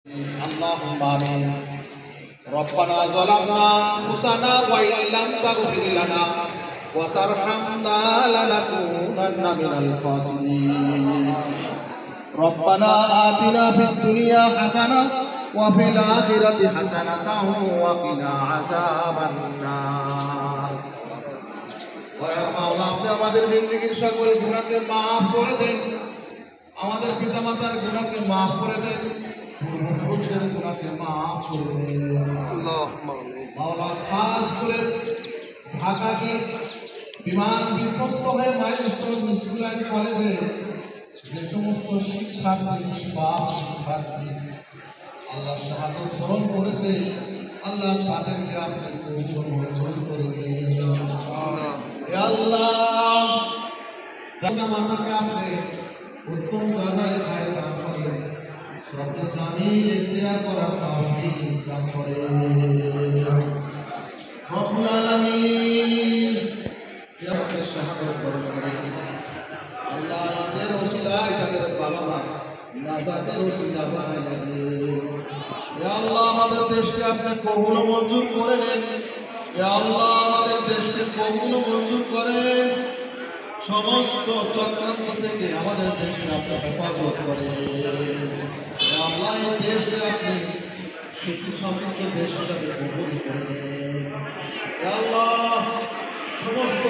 اللهم آمين. ربنا ظلمنا أنفسنا وإن لم تغفر لنا وترحمنا لنكونن من الخاسرين. ربنا آتنا في الدنيا حسنة وفي الآخرة حسنة وقنا عذاب النار. আপনি আমাদের জিন্দেগীর সকল গুনাহকে মাফ করে দেন, আমাদের পিতামাতার গুনাহকে মাফ করে দেন, পূর্বপুরুষদের গুনাহকে মাফ করে দেন। মাওলা খাস করে ঢাকাকে বিমান বিধ্বস্ত হয়ে মাইলস্টোন স্কুল অ্যান্ড কলেজে যে সমস্ত শিক্ষার্থী আল্লাহ শাহাদত বরণ করেছে, আল্লাহ তাদেরকে আপনি মঞ্জুর করে দিন। আল্লাহ জানা মাতাকে আপনি উত্তম জায়গায় খায় দান করেন, সবচেয়ে জামিল ইখতিয়ার করার তৌফিক দান করেন। রব্বুল আলামিন ইয়াকে শাহাদত বরণ করেছে, আল্লাহ এদের ওসিলায় তাদের বাবা মা নাজাতের ওসিলা বানাইয়া দেন। ইয়া আল্লাহ আমাদের দেশকে আপনি কবুল ও মঞ্জুর করে নেন। ইয়া আল্লাহ আমাদের দেশকে কবুল ও মঞ্জুর করেন, সমস্ত চক্রান্ত থেকে আমাদের দেশকে আপনি হেফাজত করেন। ইয়া আল্লাহ এই দেশকে আপনি সুখী সমৃদ্ধ দেশ হিসাবে কবুল করে নেন। ইয়া আল্লাহ সমস্ত